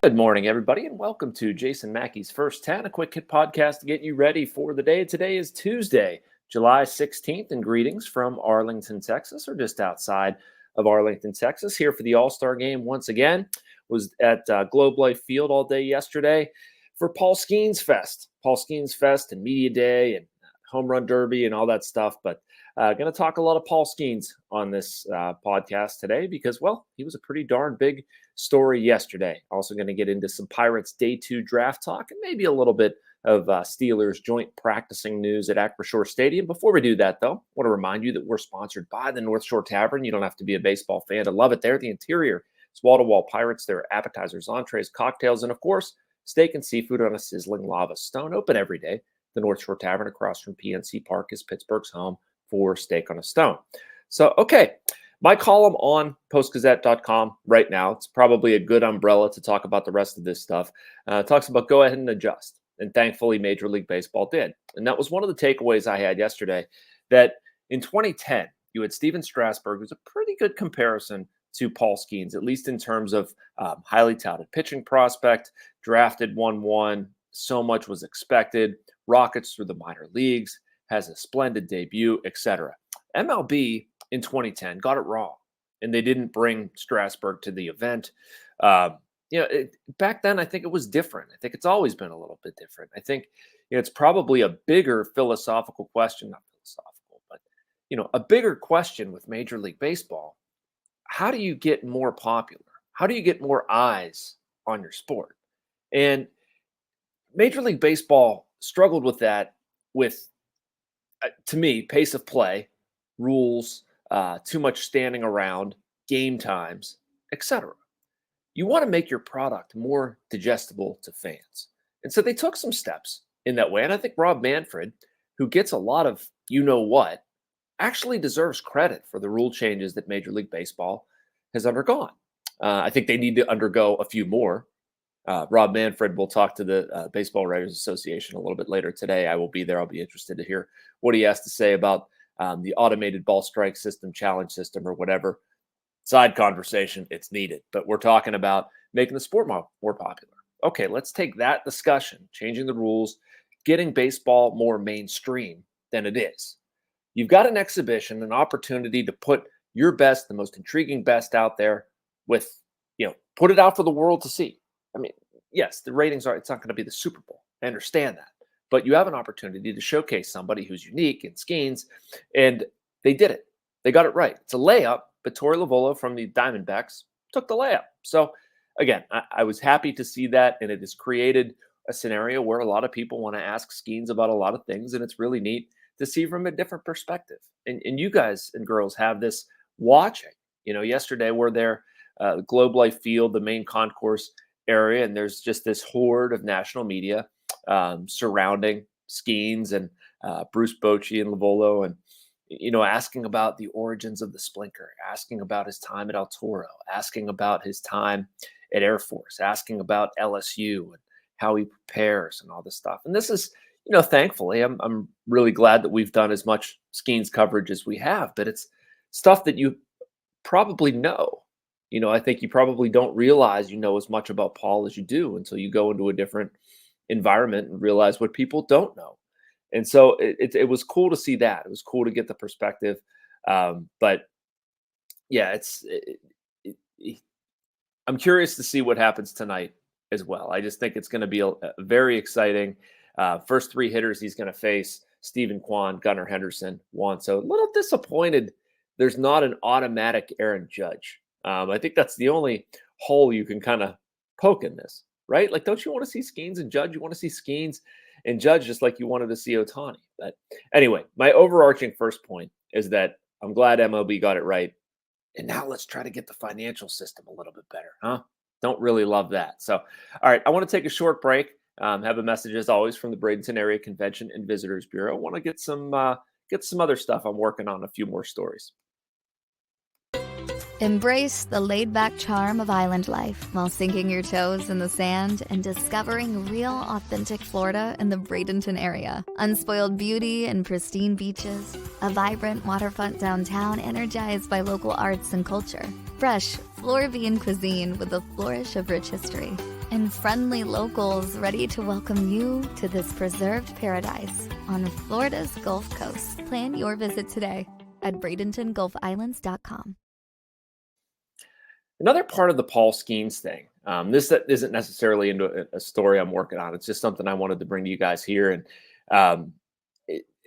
Good morning, everybody, and welcome to Jason Mackey's First 10, a quick hit podcast to get you ready for the day. Today is Tuesday, July 16th, and greetings from Arlington, Texas, or just outside of Arlington, Texas. Here for the All-Star game once again. Was at Globe Life Field all day yesterday for Paul Skenes Fest. Paul Skenes Fest and Media Day and Home Run Derby and all that stuff, but going to talk a lot of Paul Skenes on this podcast today because, well, he was a pretty darn big story yesterday. Also going to get into some Pirates Day 2 draft talk and maybe a little bit of Steelers joint practicing news at Acrisure Stadium. Before we do that, though, I want to remind you that we're sponsored by the North Shore Tavern. You don't have to be a baseball fan to love it there. The interior is wall-to-wall Pirates. There are appetizers, entrees, cocktails, and, of course, steak and seafood on a sizzling lava stone. Open every day. The North Shore Tavern across from PNC Park is Pittsburgh's home for Steak on a Stone. So, okay, my column on Post-Gazette.com right now, it's probably a good umbrella to talk about the rest of this stuff. Talks about go ahead and adjust. And thankfully, Major League Baseball did. And that was one of the takeaways I had yesterday, that in 2010, you had Steven Strasburg, who's a pretty good comparison to Paul Skenes, at least in terms of highly touted pitching prospect, drafted 1-1, so much was expected, rockets through the minor leagues, has a splendid debut, etc. MLB in 2010 got it wrong, and they didn't bring Strasburg to the event. Back then, I think it was different. I think it's always been a little bit different. I think it's probably a bigger philosophical question, not philosophical, but a bigger question with Major League Baseball. How do you get more popular? How do you get more eyes on your sport? And Major League Baseball struggled with that with, to me, pace of play, rules, too much standing around, game times, etc. You want to make your product more digestible to fans. And so they took some steps in that way. And I think Rob Manfred, who gets a lot of you-know-what, actually deserves credit for the rule changes that Major League Baseball has undergone. I think they need to undergo a few more. Rob Manfred will talk to the Baseball Writers Association a little bit later today. I will be there. I'll be interested to hear what he has to say about the automated ball strike system, challenge system, or whatever. Side conversation, it's needed. But we're talking about making the sport more popular. Okay, let's take that discussion, changing the rules, getting baseball more mainstream than it is. You've got an exhibition, an opportunity to put your best, the most intriguing best out there with, put it out for the world to see. I mean, yes, the ratings it's not going to be the Super Bowl. I understand that. But you have an opportunity to showcase somebody who's unique in Skenes, and they did it. They got it right. It's a layup, but Torey Lovullo from the Diamondbacks took the layup. So, again, I was happy to see that, and it has created a scenario where a lot of people want to ask Skenes about a lot of things, and it's really neat to see from a different perspective. And you guys and girls have this watching. Yesterday we're there, Globe Life Field, the main concourse area, and there's just this horde of national media surrounding Skenes and Bruce Bochy and Lovullo, and asking about the origins of the Splinker, asking about his time at El Toro, asking about his time at Air Force, asking about LSU and how he prepares and all this stuff. And this is, thankfully, I'm really glad that we've done as much Skenes coverage as we have, but it's stuff that you probably know. I think you probably don't realize you know as much about Paul as you do until you go into a different environment and realize what people don't know. And so it was cool to see that. It was cool to get the perspective. But yeah, I'm curious to see what happens tonight as well. I just think it's going to be a very exciting. First three hitters he's going to face: Stephen Kwan, Gunnar Henderson, Juan. So a little disappointed there's not an automatic Aaron Judge. I think that's the only hole you can kind of poke in this, right? Like, don't you want to see Skenes and Judge? You want to see Skenes and Judge just like you wanted to see Ohtani. But anyway, my overarching first point is that I'm glad MLB got it right. And now let's try to get the financial system a little bit better, huh? Don't really love that. So, all right, I want to take a short break. Have a message, as always, from the Bradenton Area Convention and Visitors Bureau. I want to get some other stuff. I'm working on a few more stories. Embrace the laid-back charm of island life while sinking your toes in the sand and discovering real, authentic Florida in the Bradenton area. Unspoiled beauty and pristine beaches, a vibrant waterfront downtown energized by local arts and culture. Fresh, Floridian cuisine with a flourish of rich history, and friendly locals ready to welcome you to this preserved paradise on Florida's Gulf Coast. Plan your visit today at BradentonGulfIslands.com. Another part of the Paul Skenes thing, this isn't necessarily into a story I'm working on. It's just something I wanted to bring to you guys here. And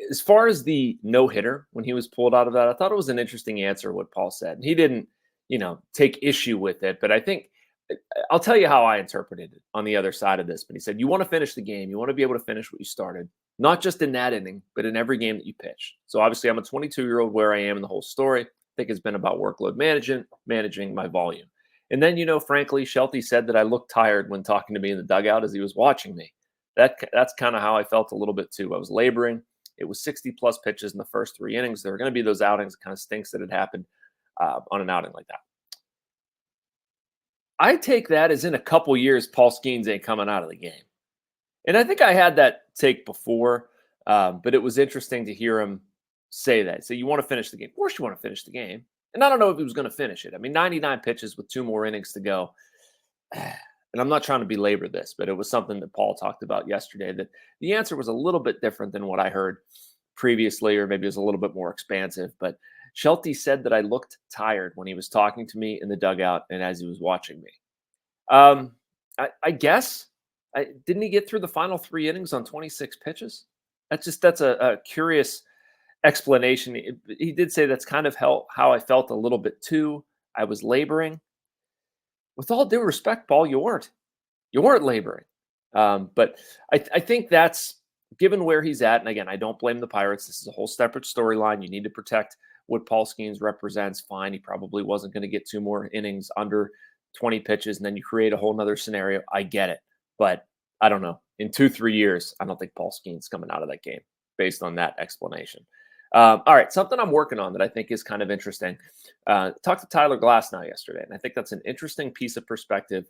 as far as the no-hitter, when he was pulled out of that, I thought it was an interesting answer what Paul said. He didn't, take issue with it, but I think I'll tell you how I interpreted it on the other side of this. But he said, you want to finish the game. You want to be able to finish what you started, not just in that inning, but in every game that you pitch. So obviously I'm a 22-year-old where I am in the whole story. I think it's been about workload managing my volume. And then, frankly, Shelty said that I looked tired when talking to me in the dugout as he was watching me. That's kind of how I felt a little bit too. I was laboring. It was 60-plus pitches in the first 3 innings. There were going to be those outings. It kind of stinks that it happened on an outing like that. I take that as in a couple years, Paul Skenes ain't coming out of the game. And I think I had that take before, but it was interesting to hear him say that. So you want to finish the game. Of course you want to finish the game. And I don't know if he was going to finish it. I mean, 99 pitches with 2 more innings to go. And I'm not trying to belabor this, but it was something that Paul talked about yesterday, that the answer was a little bit different than what I heard previously, or maybe it was a little bit more expansive. But Shelty said that I looked tired when he was talking to me in the dugout and as he was watching me. I guess. Didn't he get through the final 3 innings on 26 pitches? That's a curious explanation. He did say that's kind of how I felt a little bit too. I was laboring. With all due respect, Paul, you weren't laboring. But I think that's, given where he's at, and again, I don't blame the Pirates. This is a whole separate storyline. You need to protect what Paul Skenes represents. Fine, he probably wasn't going to get 2 more innings under 20 pitches, and then you create a whole nother scenario. I get it. But I don't know. In 2-3 years, I don't think Paul Skenes coming out of that game based on that explanation. All right, something I'm working on that I think is kind of interesting. Talked to Tyler Glasnow yesterday, and I think that's an interesting piece of perspective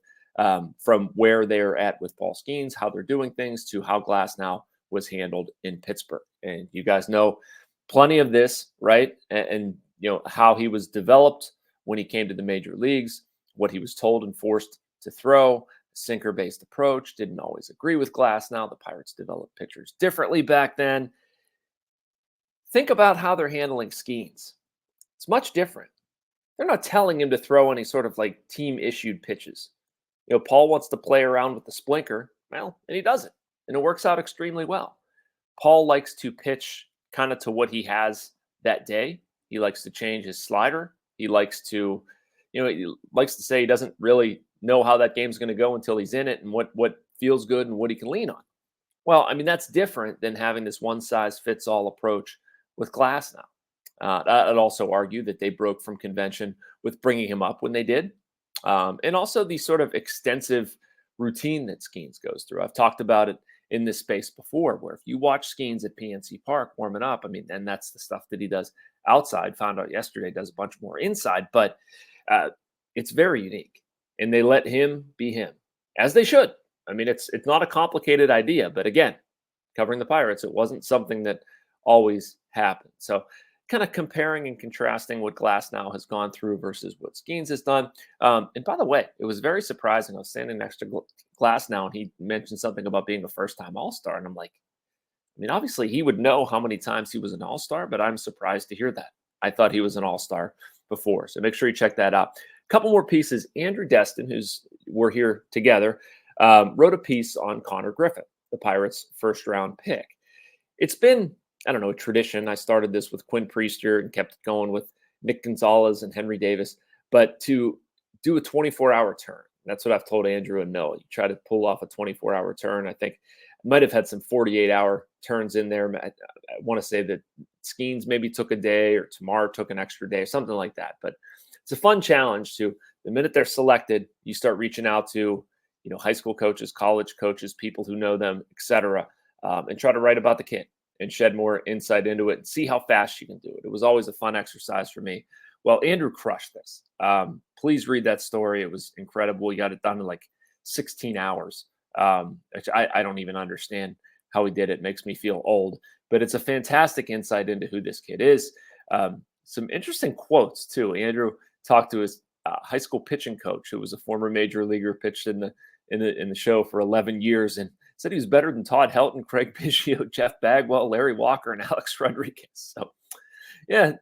from where they're at with Paul Skenes, how they're doing things, to how Glasnow was handled in Pittsburgh. And you guys know plenty of this, right? And how he was developed when he came to the major leagues, what he was told and forced to throw, sinker-based approach. Didn't always agree with Glasnow. The Pirates developed pitchers differently back then. Think about how they're handling Skenes. It's much different. They're not telling him to throw any sort of like team-issued pitches. Paul wants to play around with the splinker, well, and he does it, and it works out extremely well. Paul likes to pitch kind of to what he has that day. He likes to change his slider. He likes to, say he doesn't really know how that game's going to go until he's in it and what feels good and what he can lean on. Well, I mean, that's different than having this one-size-fits-all approach with Glasnow. I'd also argue that they broke from convention with bringing him up when they did. And also the sort of extensive routine that Skenes goes through. I've talked about it in this space before, where if you watch Skenes at PNC Park warming up, I mean, and that's the stuff that he does outside. Found out yesterday does a bunch more inside, but it's very unique. And they let him be him, as they should. I mean, it's not a complicated idea, but again, covering the Pirates, it wasn't something that always happened. So kind of comparing and contrasting what Glasnow has gone through versus what Skenes has done. And by the way, it was very surprising. I was standing next to Glasnow, and he mentioned something about being a first-time All-Star. And I'm like, I mean, obviously he would know how many times he was an All-Star, but I'm surprised to hear that. I thought he was an All-Star before. So make sure you check that out. A couple more pieces. Andrew Destin, we're here together, wrote a piece on Konnor Griffin, the Pirates' first-round pick. It's been, I don't know, a tradition. I started this with Quinn Priester and kept it going with Nick Gonzalez and Henry Davis, but to do a 24-hour turn. That's what I've told Andrew and Noah. You try to pull off a 24-hour turn. I think I might have had some 48-hour turns in there. I want to say that Skenes maybe took a day, or Tamar took an extra day, something like that. But it's a fun challenge to, the minute they're selected, you start reaching out to, high school coaches, college coaches, people who know them, et cetera, and try to write about the kid and shed more insight into it and see how fast you can do it. It was always a fun exercise for me. Well, Andrew crushed this. Please read that story. It was incredible. He got it done in like 16 hours. Which I don't even understand how he did it. It makes me feel old, but it's a fantastic insight into who this kid is. Some interesting quotes too. Andrew talked to his high school pitching coach who was a former major leaguer, pitched in the show for 11 years, and said he was better than Todd Helton, Craig Biggio, Jeff Bagwell, Larry Walker, and Alex Rodriguez. So, yeah, a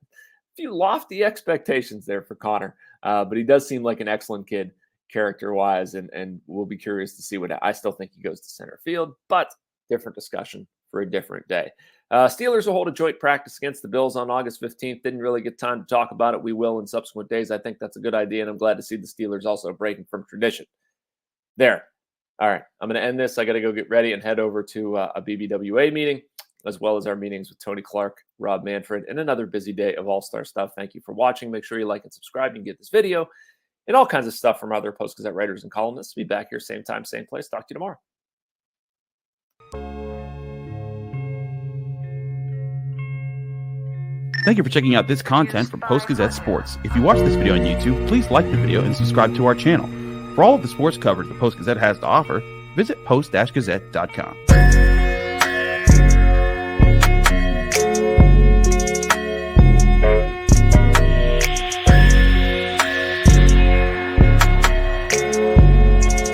few lofty expectations there for Konnor, but he does seem like an excellent kid character-wise, and we'll be curious to see what I still think he goes to center field, but different discussion for a different day. Steelers will hold a joint practice against the Bills on August 15th. Didn't really get time to talk about it. We will in subsequent days. I think that's a good idea, and I'm glad to see the Steelers also breaking from tradition. There. All right, I'm going to end this. I got to go get ready and head over to a BBWA meeting, as well as our meetings with Tony Clark, Rob Manfred, and another busy day of All-Star stuff. Thank you for watching. Make sure you like and subscribe and get this video and all kinds of stuff from other Post-Gazette writers and columnists. Be back here same time, same place. Talk to you tomorrow. Thank you for checking out this content from Post-Gazette Sports. If you watch this video on YouTube, please like the video and subscribe to our channel. For all of the sports coverage the Post-Gazette has to offer, visit post-gazette.com.